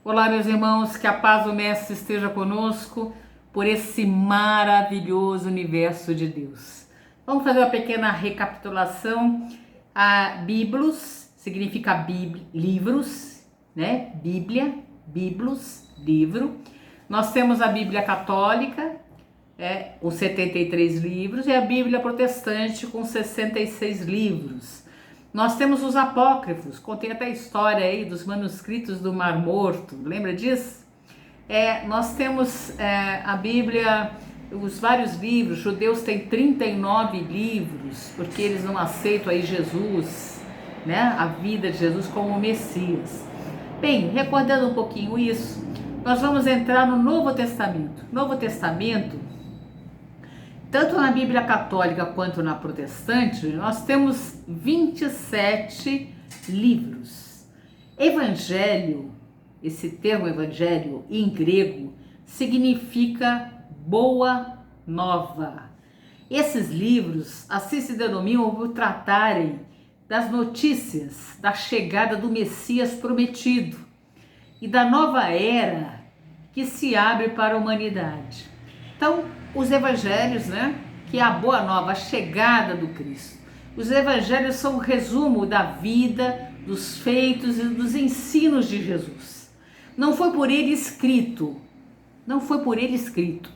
Olá, meus irmãos, que a paz do Mestre esteja conosco por esse maravilhoso universo de Deus. Vamos fazer uma pequena recapitulação. A Biblos significa livros, né? Bíblia, Biblos, livro. Nós temos a Bíblia Católica, com 73 livros, e a Bíblia Protestante com 66 livros. Nós temos os apócrifos, contém até a história aí dos manuscritos do Mar Morto, lembra disso? Nós temos a Bíblia, os vários livros. Os judeus têm 39 livros, porque eles não aceitam aí Jesus, né? A vida de Jesus como Messias. Bem, recordando um pouquinho isso, nós vamos entrar no Novo Testamento. Novo Testamento, tanto na Bíblia Católica quanto na Protestante, nós temos 27 livros. Evangelho, esse termo evangelho em grego, significa boa nova. Esses livros assim se denominam por tratarem das notícias da chegada do Messias prometido e da nova era que se abre para a humanidade. Então, os evangelhos, né, que é a boa nova, a chegada do Cristo. Os evangelhos são um resumo da vida, dos feitos e dos ensinos de Jesus. Não foi por ele escrito,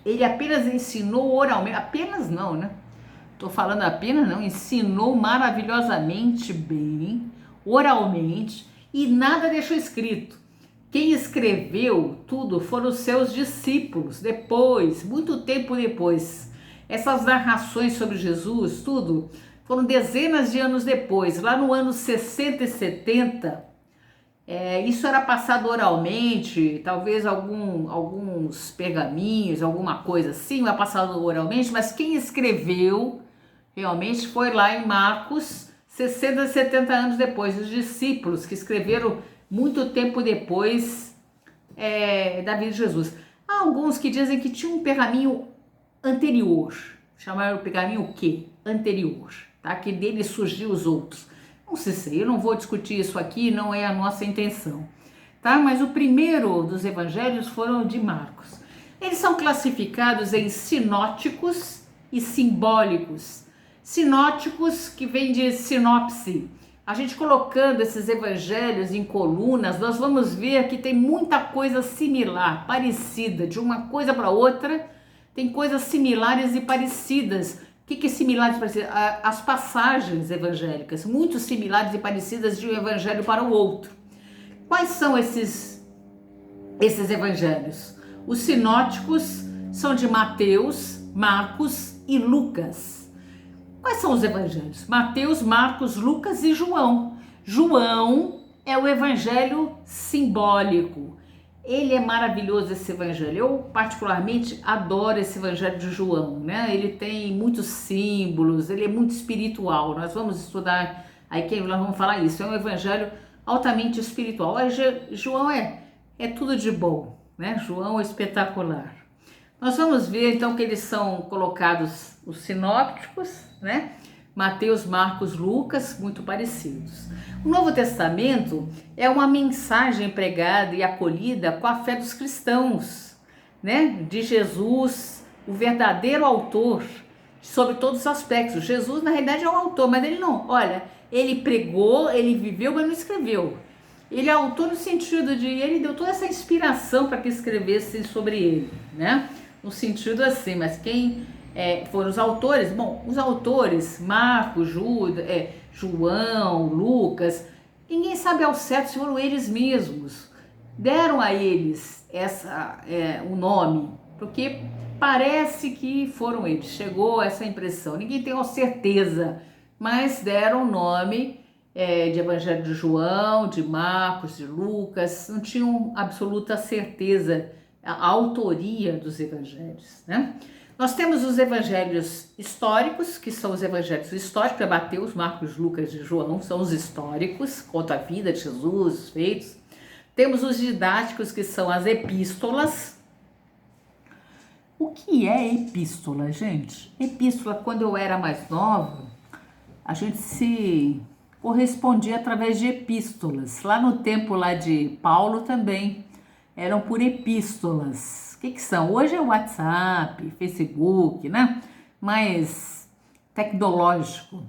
ele apenas ensinou oralmente, apenas não, né? Estou falando apenas não, ensinou maravilhosamente bem, oralmente, e nada deixou escrito. Quem escreveu tudo foram os seus discípulos, depois, muito tempo depois. Essas narrações sobre Jesus, tudo, foram dezenas de anos depois, lá no ano 60 e 70, isso era passado oralmente, talvez alguns pergaminhos, alguma coisa assim, era passado oralmente, mas quem escreveu realmente foi lá em Marcos, 60 e 70 anos depois, os discípulos que escreveram muito tempo depois da vida de Jesus. Há alguns que dizem que tinha um pergaminho anterior, chamaram o pergaminho o quê? Anterior, tá? Que dele surgiu os outros. Não sei, eu não vou discutir isso aqui, não é a nossa intenção, tá? Mas o primeiro dos evangelhos foram de Marcos. Eles são classificados em sinóticos e simbólicos. Sinóticos, que vem de sinopse. A gente colocando esses evangelhos em colunas, nós vamos ver que tem muita coisa similar, parecida, de uma coisa para outra, tem coisas similares e parecidas. O que é similares e parecidas? As passagens evangélicas, muito similares e parecidas de um evangelho para o outro. Quais são esses evangelhos? Os sinóticos são de Mateus, Marcos e Lucas. Quais são os evangelhos? Mateus, Marcos, Lucas e João. João é o evangelho simbólico. Ele é maravilhoso, esse evangelho. Eu particularmente adoro esse evangelho de João, né? Ele tem muitos símbolos, ele é muito espiritual. Nós vamos estudar aí que nós vamos falar isso. É um evangelho altamente espiritual. João é tudo de bom, né? João é espetacular. Nós vamos ver então que eles são colocados os sinópticos, né? Mateus, Marcos, Lucas, muito parecidos. O Novo Testamento é uma mensagem pregada e acolhida com a fé dos cristãos, né? De Jesus, o verdadeiro autor, sobre todos os aspectos. Jesus, na realidade, é o autor, mas ele não, olha, ele pregou, ele viveu, mas não escreveu. Ele é autor no sentido de, ele deu toda essa inspiração para que escrevesse sobre ele, né? No sentido assim, mas quem foram os autores? Bom, os autores, Marcos, João, Lucas, ninguém sabe ao certo se foram eles mesmos. Deram a eles o nome, porque parece que foram eles, chegou essa impressão. Ninguém tem uma certeza, mas deram o nome de Evangelho de João, de Marcos, de Lucas, não tinham absoluta certeza a autoria dos evangelhos, né? Nós temos os evangelhos históricos, que são os evangelhos históricos, Mateus, Marcos, Lucas e João, são os históricos, conta a vida de Jesus, os feitos. Temos os didáticos, que são as epístolas. O que é epístola, gente? Epístola, quando eu era mais nova, a gente se correspondia através de epístolas. Lá no tempo lá de Paulo também, eram por epístolas. O que são? Hoje é WhatsApp, Facebook, né? Mais tecnológico.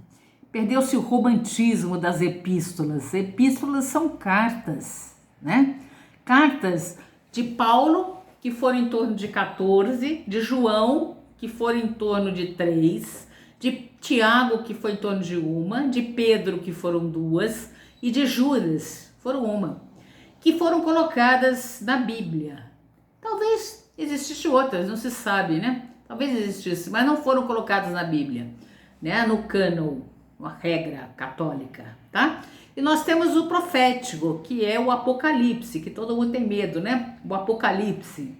Perdeu-se o romantismo das epístolas. Epístolas são cartas, né? Cartas de Paulo, que foram em torno de 14, de João, que foram em torno de 3, de Tiago, que foi em torno de 1, de Pedro, que foram 2, e de Judas, foram 1, que foram colocadas na Bíblia. Talvez existissem outras, não se sabe, né? Talvez existisse, mas não foram colocadas na Bíblia, né? No cânon, uma regra católica, tá? E nós temos o profético, que é o Apocalipse, que todo mundo tem medo, né? O Apocalipse,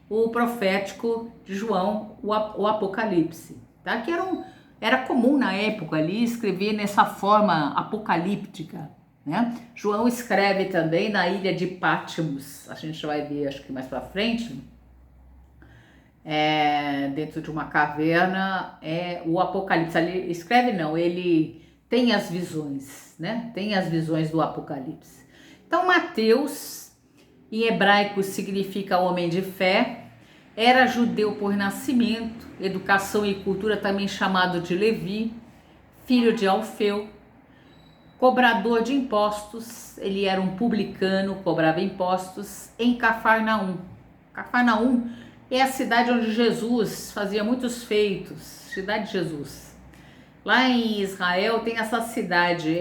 o profético de João, o Apocalipse, tá? Que era comum na época ali escrever nessa forma apocalíptica, né? João escreve também na ilha de Patmos, a gente vai ver acho que mais para frente, dentro de uma caverna, o Apocalipse. Ele escreve não, ele tem as visões, né? Tem as visões do Apocalipse. Então Mateus, em hebraico significa homem de fé, era judeu por nascimento, educação e cultura também chamado de Levi, filho de Alfeu, cobrador de impostos, ele era um publicano, cobrava impostos em Cafarnaum. Cafarnaum é a cidade onde Jesus fazia muitos feitos, cidade de Jesus. Lá em Israel tem essa cidade,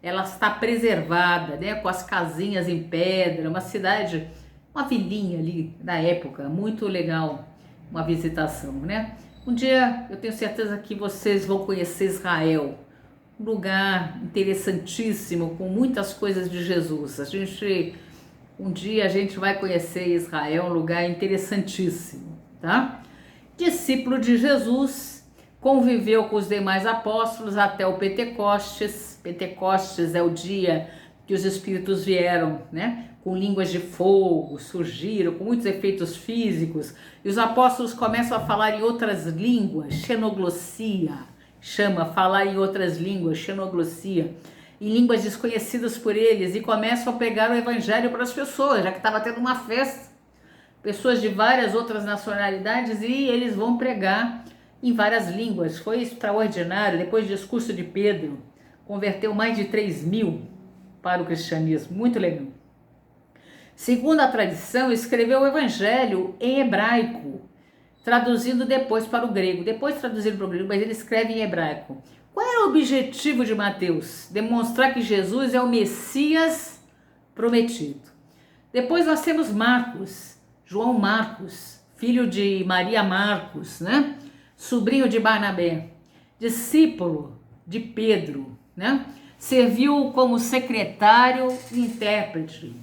ela está preservada, né, com as casinhas em pedra, uma cidade, uma vilinha ali na época, muito legal, uma visitação, né? Um dia eu tenho certeza que vocês vão conhecer Israel, um lugar interessantíssimo, com muitas coisas de Jesus. Um dia a gente vai conhecer Israel, um lugar interessantíssimo, tá? Discípulo de Jesus, conviveu com os demais apóstolos até o Pentecostes. Pentecostes é o dia que os Espíritos vieram, né? Com línguas de fogo, surgiram, com muitos efeitos físicos, e os apóstolos começam a falar em outras línguas, xenoglossia, falar em outras línguas, xenoglossia, em línguas desconhecidas por eles, e começam a pregar o evangelho para as pessoas, já que estava tendo uma festa, pessoas de várias outras nacionalidades, e eles vão pregar em várias línguas. Foi extraordinário. Depois do discurso de Pedro, converteu mais de 3.000 para o cristianismo, muito legal. Segundo a tradição, escreveu o evangelho em hebraico, traduzindo depois para o grego. Depois traduzido para o grego, mas ele escreve em hebraico. Qual era o objetivo de Mateus? Demonstrar que Jesus é o Messias prometido. Depois nós temos Marcos, João Marcos, filho de Maria Marcos, né? Sobrinho de Barnabé, discípulo de Pedro, né? Serviu como secretário e intérprete,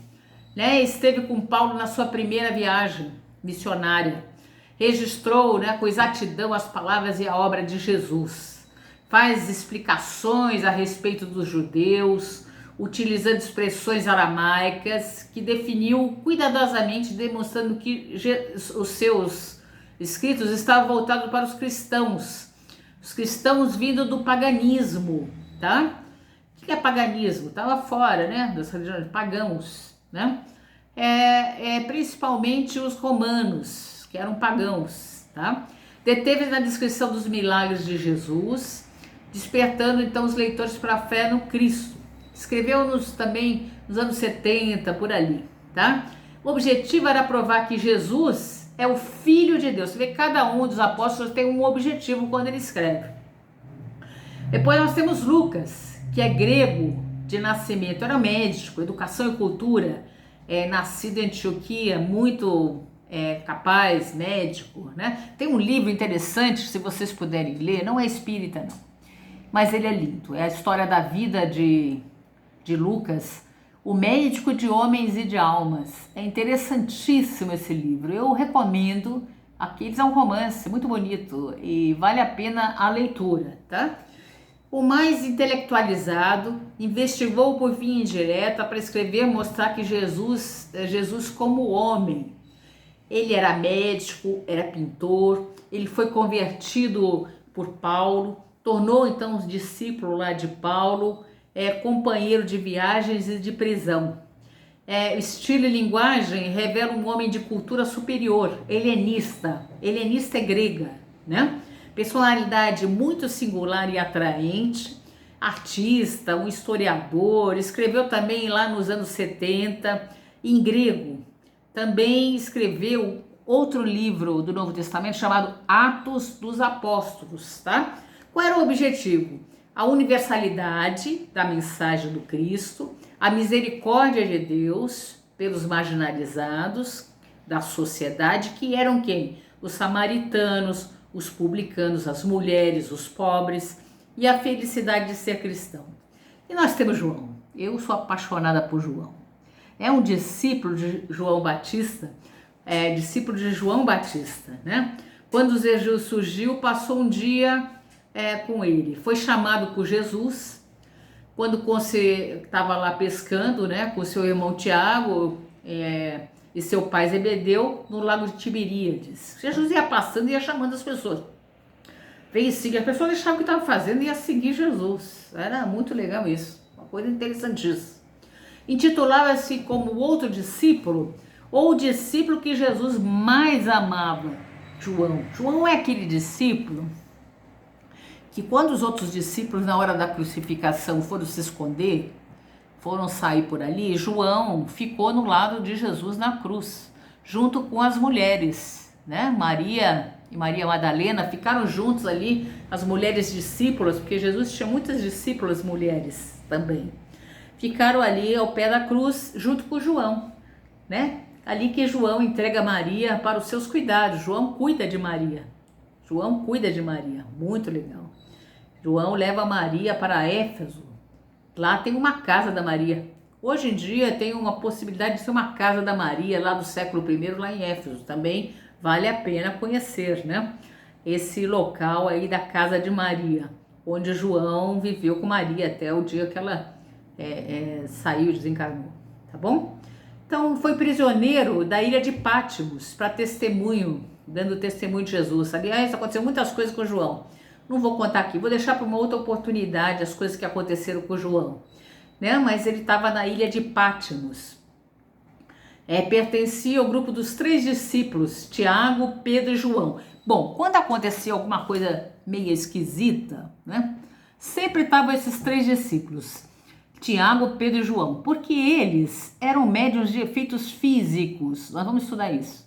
né? Esteve com Paulo na sua primeira viagem missionária, registrou, né, com exatidão as palavras e a obra de Jesus, faz explicações a respeito dos judeus, utilizando expressões aramaicas que definiu cuidadosamente, demonstrando que os seus escritos estavam voltados para os cristãos vindo do paganismo, tá? O que é paganismo? Estava fora, né, das religiões pagãos, né? Principalmente os romanos, que eram pagãos, tá? Deteve na descrição dos milagres de Jesus, despertando então os leitores para a fé no Cristo. Escreveu-nos também nos anos 70, por ali, tá? O objetivo era provar que Jesus é o Filho de Deus. Você vê que cada um dos apóstolos tem um objetivo quando ele escreve. Depois nós temos Lucas, que é grego de nascimento, era médico, educação e cultura, nascido em Antioquia, muito capaz, médico, né? Tem um livro interessante, se vocês puderem ler, não é espírita não, mas ele é lindo, é a história da vida de Lucas, o médico de homens e de almas. É interessantíssimo esse livro, eu recomendo. Aqui é um romance muito bonito e vale a pena a leitura, tá? O mais intelectualizado investigou por via indireta para escrever, mostrar que Jesus como homem. Ele era médico, era pintor, ele foi convertido por Paulo, tornou então um discípulo lá de Paulo, companheiro de viagens e de prisão. estilo e linguagem revela um homem de cultura superior, helenista. Helenista é grega, né? Personalidade muito singular e atraente, artista, um historiador, escreveu também lá nos anos 70 em grego. Também escreveu outro livro do Novo Testamento chamado Atos dos Apóstolos, tá? Qual era o objetivo? A universalidade da mensagem do Cristo, a misericórdia de Deus pelos marginalizados da sociedade, que eram quem? Os samaritanos, os publicanos, as mulheres, os pobres, e a felicidade de ser cristão. E nós temos João. Eu sou apaixonada por João. É um discípulo de João Batista, discípulo de João Batista, né? Quando Jesus surgiu, passou um dia com ele. Foi chamado por Jesus, quando você estava lá pescando, né, com seu irmão Tiago e seu pai Zebedeu, no lago de Tiberíades. Jesus ia passando e ia chamando as pessoas. Vem e siga. As pessoas deixavam o que estavam fazendo e ia seguir Jesus. Era muito legal isso, uma coisa interessantíssima. Intitulava-se como outro discípulo, ou o discípulo que Jesus mais amava, João. João é aquele discípulo que quando os outros discípulos na hora da crucificação foram se esconder, foram sair por ali, João ficou no lado de Jesus na cruz, junto com as mulheres, né? Maria e Maria Madalena ficaram juntos ali, as mulheres discípulas, porque Jesus tinha muitas discípulas mulheres também. Ficaram ali ao pé da cruz junto com João, né? Ali que João entrega Maria para os seus cuidados. João cuida de Maria. João cuida de Maria, muito legal. João leva Maria para Éfeso. Lá tem uma casa da Maria. Hoje em dia tem uma possibilidade de ser uma casa da Maria lá do século I, lá em Éfeso. Também vale a pena conhecer, né? Esse local aí da casa de Maria, onde João viveu com Maria até o dia que ela saiu, desencarnou, tá bom? Então foi prisioneiro da ilha de Pátimos para testemunho, dando testemunho de Jesus. Aliás, aconteceu muitas coisas com João. Não vou contar aqui, vou deixar para uma outra oportunidade as coisas que aconteceram com João, né? Mas ele estava na ilha de Pátimos. Pertencia ao grupo dos 3 discípulos, Tiago, Pedro e João. Bom, quando acontecia alguma coisa meio esquisita, né? Sempre estavam esses 3 discípulos, Tiago, Pedro e João, porque eles eram médiuns de efeitos físicos. Nós vamos estudar isso.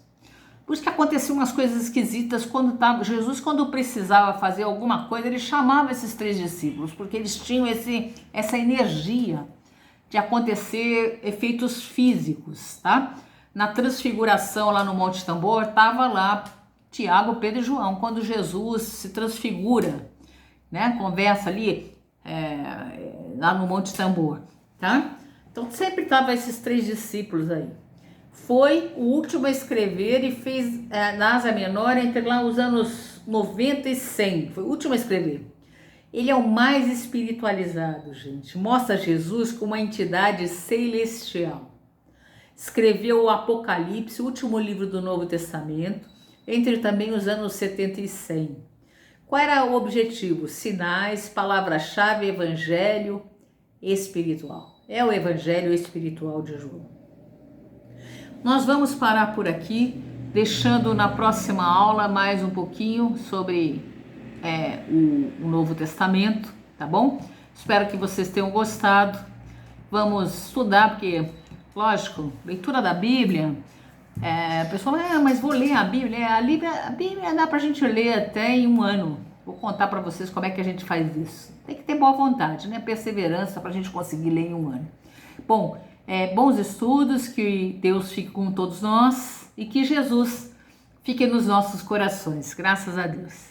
Por isso que aconteciam umas coisas esquisitas quando Jesus, quando precisava fazer alguma coisa, ele chamava esses 3 discípulos, porque eles tinham essa energia de acontecer efeitos físicos, tá? Na transfiguração lá no Monte Tambor, estava lá Tiago, Pedro e João, quando Jesus se transfigura, né? Conversa ali lá no Monte Tambor, tá? Então sempre estavam esses 3 discípulos aí. Foi o último a escrever e fez na Ásia Menor entre lá os anos 90 e 100. Foi o último a escrever. Ele é o mais espiritualizado, gente. Mostra Jesus como uma entidade celestial. Escreveu o Apocalipse, o último livro do Novo Testamento, entre também os anos 70 e 100. Qual era o objetivo? Sinais, palavra-chave, evangelho espiritual. É o evangelho espiritual de João. Nós vamos parar por aqui, deixando na próxima aula mais um pouquinho sobre o Novo Testamento, tá bom? Espero que vocês tenham gostado. Vamos estudar, porque, lógico, leitura da Bíblia, a pessoa fala, mas vou ler a Bíblia. A Bíblia dá pra gente ler até em um ano. Vou contar para vocês como é que a gente faz isso. Tem que ter boa vontade, né? Perseverança pra gente conseguir ler em um ano. Bom, bons estudos, que Deus fique com todos nós e que Jesus fique nos nossos corações. Graças a Deus.